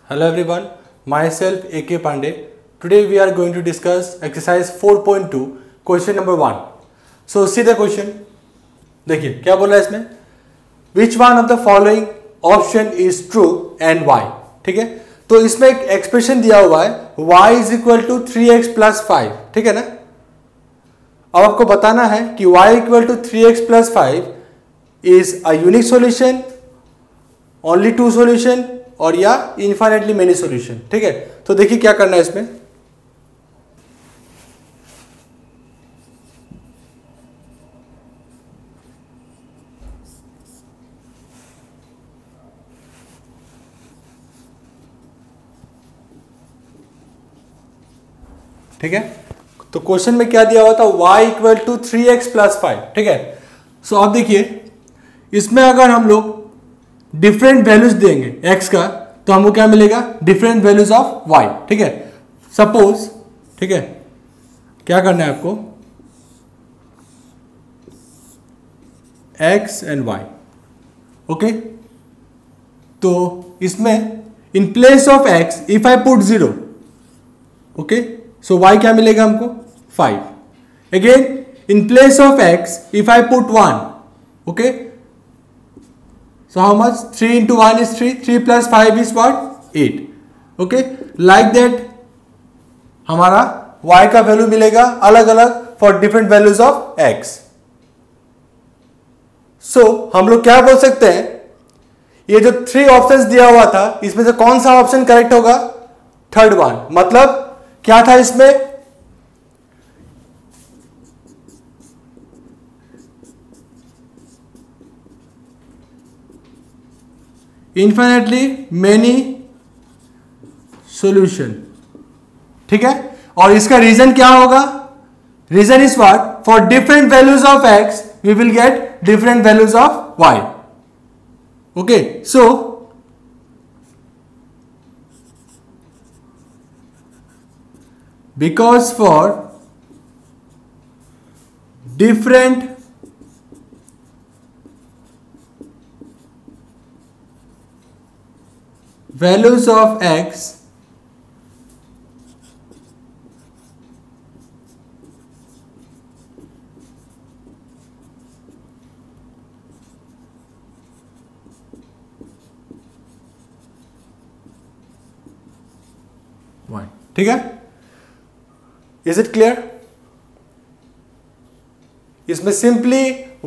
Hello everyone, myself AK Pandey. Today we are going to discuss exercise 4.2 question number 1. So see the question. देखिए क्या बोल रहा है इसमें, Which one of the following option is true and why? ठीक है, तो इसमें एक एक्सप्रेशन दिया हुआ है y is equal to 3x plus 5. ठीक है ना. अब आपको बताना है कि y equal to 3x plus 5 is a unique solution, only two solution और या इन्फाइनेटली मेनी सॉल्यूशन. ठीक है, तो देखिए क्या करना है इसमें. ठीक है, तो क्वेश्चन में क्या दिया हुआ था, y equal to 3x plus 5. ठीक है, सो अब देखिए इसमें अगर हम लोग डिफरेंट वैल्यूज देंगे x का तो हमको क्या मिलेगा, डिफरेंट वैल्यूज ऑफ y. ठीक है, सपोज, ठीक है, क्या करना है आपको, x एंड y. ओके, तो इसमें in place of x if I put 0, okay, so y क्या मिलेगा हमको 5. Again in place of x if I put 1, okay, so how much, 3 into 1 is 3, 3 plus 5 is what, 8. okay, like that हमारा y का value मिलेगा अलग अलग for different values of x. सो हम लोग क्या बोल सकते हैं, ये जो 3 ऑप्शंस दिया हुआ था इसमें से कौन सा ऑप्शन करेक्ट होगा, थर्ड वन. मतलब क्या था इसमें, इन्फिनिटली मेनी सॉल्यूशन. ठीक है, और इसका रीजन क्या होगा, reason is what, for different values of x we will get different values of y. Okay, so because for different values of x y. ठीक है, इज इट क्लियर. इसमें simply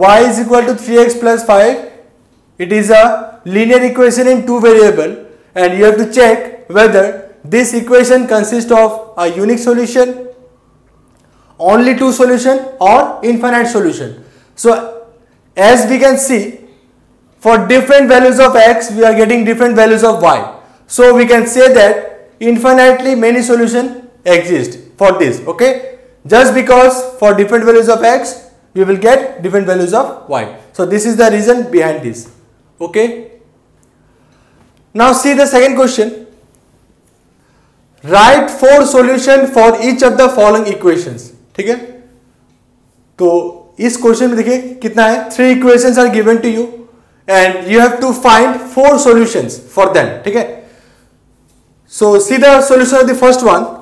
y is equal to 3x plus 5. It is a linear equation in two variable and you have to check whether this equation consists of a unique solution, only two solution or infinite solution. So as we can see, for different values of x we are getting different values of y. So we can say that infinitely many solution exist for this. Okay, just because for different values of x we will get different values of y. So this is the reason behind this. Okay, now see the second question. Write 4 solution for each of the following equations. ठीक है, तो इस question में देखिए कितना है, 3 equations are given to you and you have to find 4 solutions for them. ठीक है, so see the solution of the first one.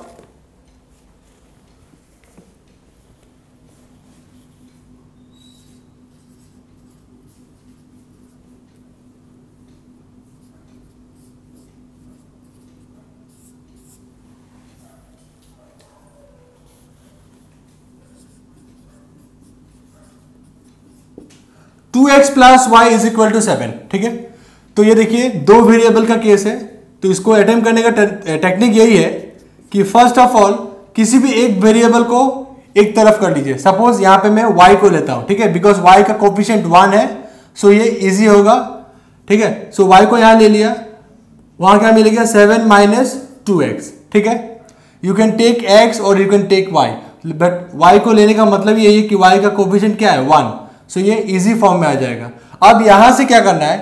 Two x plus y is equal to 7. ठीक है, तो ये देखिए 2 वेरिएबल का केस है, तो इसको अटेम्प्ट करने का टेक्निक यही है कि फर्स्ट ऑफ ऑल किसी भी एक वेरिएबल को एक तरफ कर लीजिए. सपोज यहां पे मैं y को लेता हूं, ठीक है, बिकॉज y का कोफिशिएंट 1 है, सो ये इजी होगा. ठीक है, सो y को यहां ले लिया, वहां क्या मिलेगा 7 माइनस 2x. ठीक है, यू कैन टेक x और you can take y, but y को लेने का मतलब यही है कि y का कोफिशिएंट क्या है 1. सो ये इजी फॉर्म में आ जाएगा. अब यहां से क्या करना है,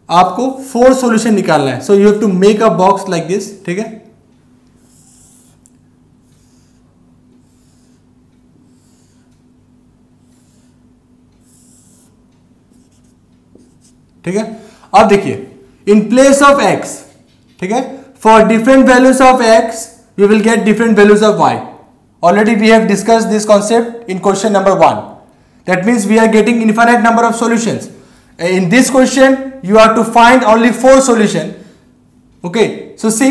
आपको 4 सॉल्यूशन निकालना है. So you have to make a box like this. ठीक है, ठीक है, अब देखिए इन प्लेस ऑफ x, ठीक है, for different values of x we will get different values of y. Already we have discussed this concept in question number 1. That means we are getting infinite number of solutions. In this question you have to find only 4 solutions. Okay, so see,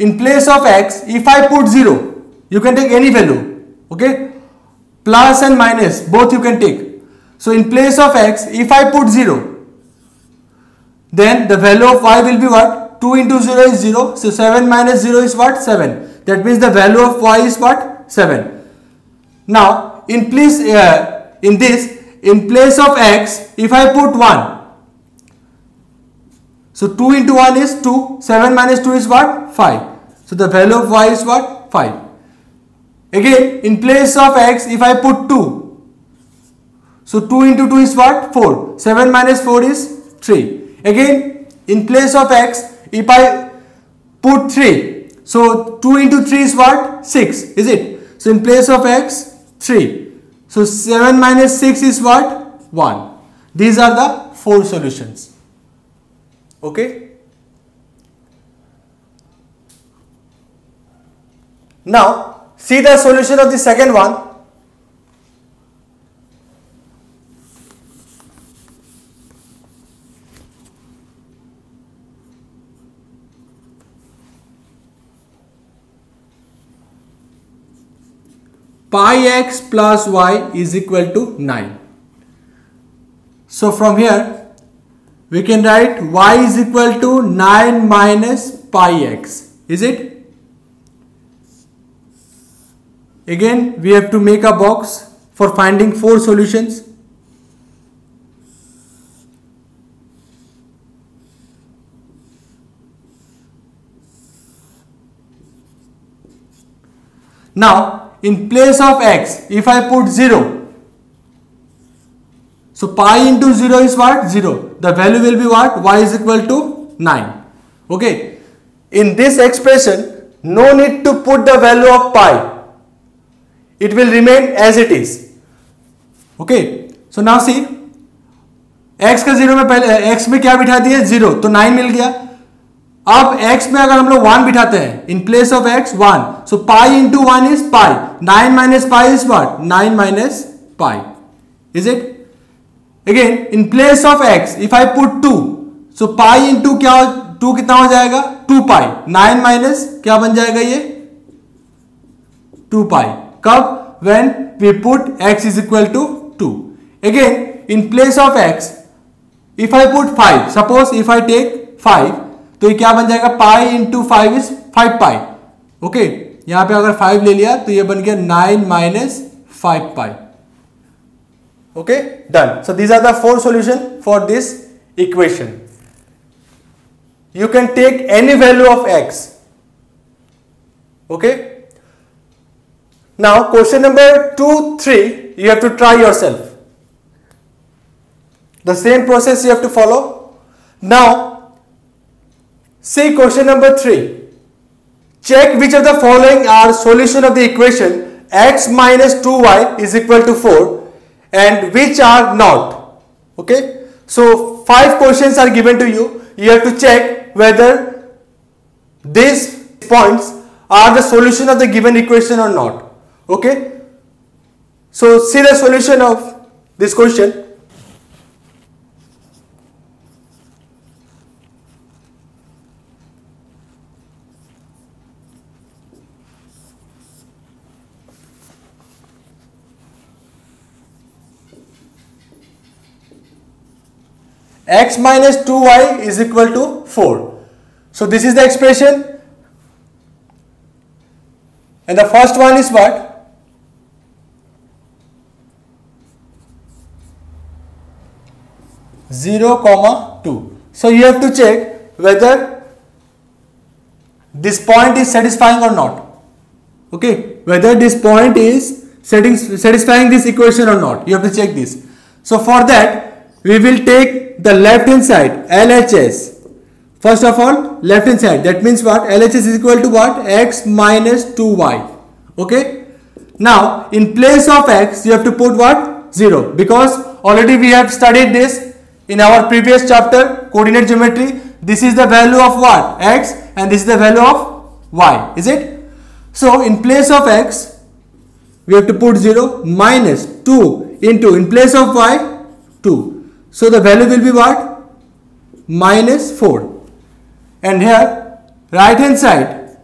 in place of x, if I put 0, you can take any value. Okay, plus and minus both you can take. So in place of x, if I put 0, then the value of y will be what? 2 into 0 is 0. So 7 minus 0 is what? 7. That means the value of y is what? 7. Now in place in place of x, if I put 1, so 2 into 1 is 2. 7 minus 2 is what? 5. So the value of y is what? 5. Again, in place of x, if I put 2, so 2 into 2 is what? 4. 7 minus 4 is 3. Again, in place of x, if I put 3, so 2 into 3 is what? 6. Is it? So in place of x, 3. So 7 minus 6 is what? 1. These are the 4 solutions. Okay. Now see the solution of the second one. Pi x plus y is equal to 9. So from here we can write y is equal to 9 minus pi x. Is it? Again we have to make a box for finding 4 solutions. Now in place of x, if I put 0, so pi into 0 is what? 0. The value will be what? Y is equal to 9. Okay. In this expression, no need to put the value of pi. It will remain as it is. Okay. So now see, x का 0 में पहले x में क्या बिठा दिया? 0. तो 9 मिल गया. अब x में अगर हम लोग 1 बिठाते हैं, in place of x 1, so pi into 1 is pi. 9 minus pi is what? 9 minus pi. Is it? Again, in place of x, if I put 2, so pi into क्या 2 कितना हो जाएगा? 2 pi. 9 minus क्या बन जाएगा ये? 2 pi. कब? When we put x is equal to 2. Again, in place of x, if I put 5, suppose if I take 5, तो ये क्या बन जाएगा? Pi into 5 is 5 pi. Okay, यहां पे अगर 5 ले लिया तो ये बन गया 9 minus 5 pi. Okay, done. So these are the 4 solution for this equation. You can take any value of x. Okay, now question number 2, 3 you have to try yourself. The same process you have to follow. Now see question number 3. Check which of the following are solution of the equation x minus 2y is equal to 4 and which are not. Okay. So 5 questions are given to you. You have to check whether these points are the solution of the given equation or not. Okay. So see the solution of this question. X minus 2y is equal to 4. So this is the expression, and the first one is what? 0, 2. So you have to check whether this point is satisfying or not. Okay, whether this point is satisfying this equation or not. You have to check this. So for that we will take the left hand side, LHS. First of all, left hand side, that means what? LHS is equal to what? X minus 2y. Okay. Now in place of x you have to put what? 0, because already we have studied this in our previous chapter, coordinate geometry. this is the value of what? X, and this is the value of y, is it? So in place of x, we have to put 0 minus 2 into, in place of y, 2. So the value will be what? Minus 4. And here, right hand side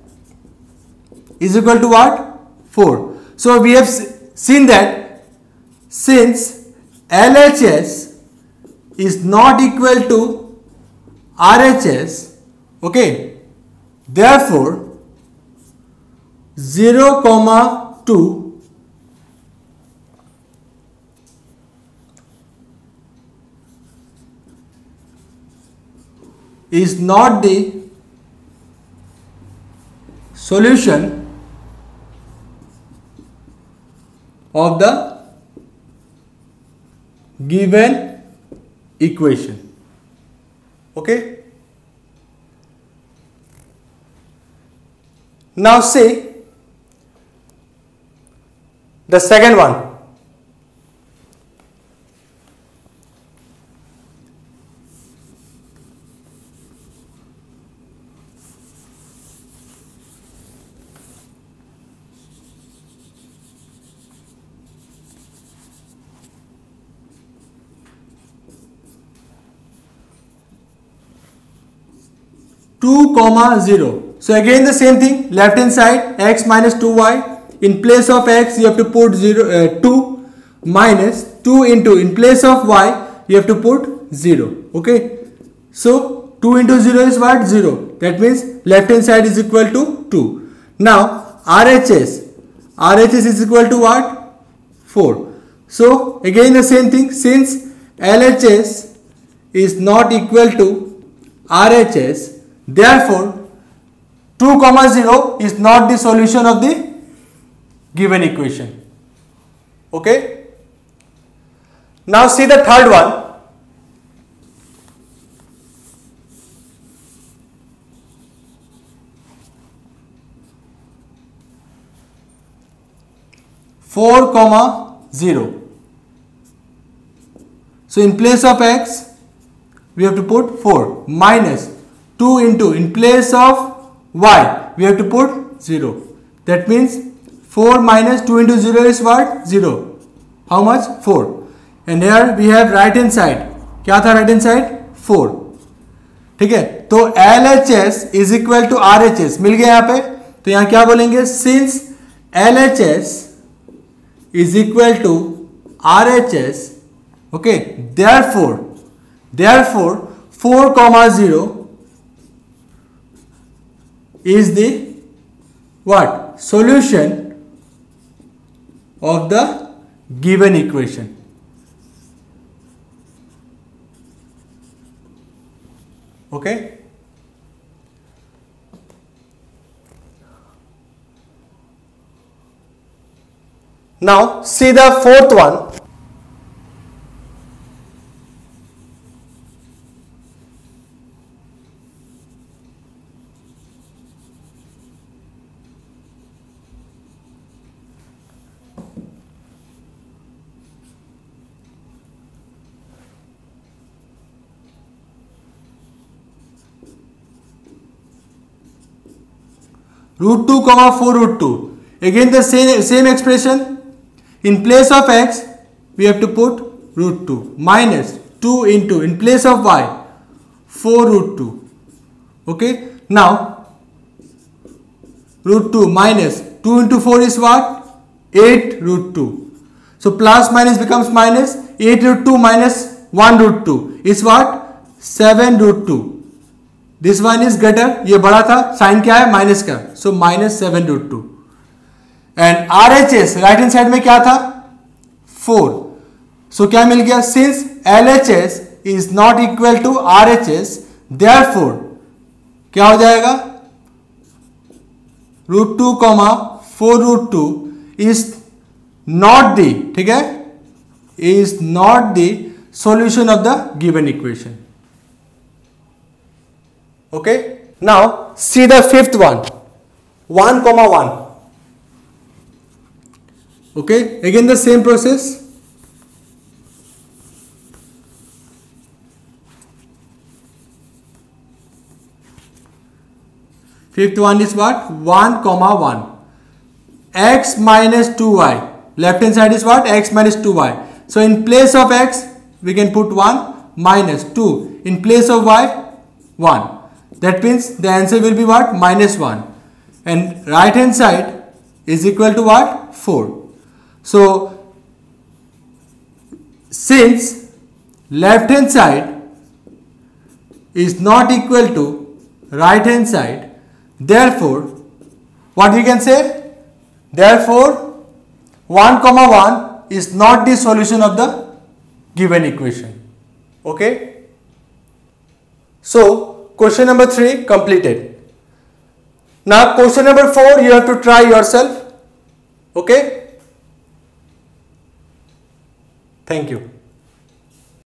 is equal to what? 4. So we have seen that since LHS is not equal to RHS, okay, therefore 0, 2 is not the solution of the given equation. Okay. Now see the second one. Two comma 0. So again the same thing, left hand side x minus 2y, in place of x you have to put 2 minus 2 into, in place of y you have to put 0. Okay, so 2 into 0 is what? 0. That means left hand side is equal to 2. Now RHS is equal to what? 4. So again the same thing, since LHS is not equal to RHS, therefore 2 comma 0 is not the solution of the given equation. Okay. Now see the third one. Four comma 0. So in place of x we have to put 4 minus 2 into, in place of y we have to put 0. That means 4 minus 2 into 0 is what? 0. How much? 4. And here we have right hand side. क्या था right hand side? 4. ठीक है, तो LHS is equal to RHS मिल गया यहाँ पे. तो यहाँ क्या बोलेंगे? Since LHS is equal to RHS, okay, therefore 4 comma 0 is the what? Solution of the given equation. Okay. Now see the fourth one. Root 2 comma 4 root 2. Again the same expression. In place of x we have to put root 2 minus 2 into, in place of y 4 root 2. Okay. Now root 2 minus 2 into 4 is what? 8 root 2. So plus minus becomes minus. 8 root 2 minus 1 root 2 is what? 7 root 2. This one is greater, ये बड़ा था, sign क्या है? Minus का, सो minus 7 root 2. And RHS right hand side में क्या था? 4. सो क्या मिल गया? Since LHS is not equal to RHS, therefore क्या हो जाएगा? Root 2 comma 4 root 2 is not the, ठीक है, is not the solution of the given equation. Okay, now see the fifth one, 1 comma 1. Okay, again the same process. Fifth one is what? 1 comma 1. X minus 2y. Left hand side is what? X minus 2y. So in place of x, we can put 1 minus 2. In place of y, 1. That means the answer will be what? Minus 1. And right hand side is equal to what? 4. So since left hand side is not equal to right hand side, therefore what we can say? Therefore 1 comma 1 is not the solution of the given equation. Okay. So question number 3 completed. Now question number 4 you have to try yourself. Okay. Thank you.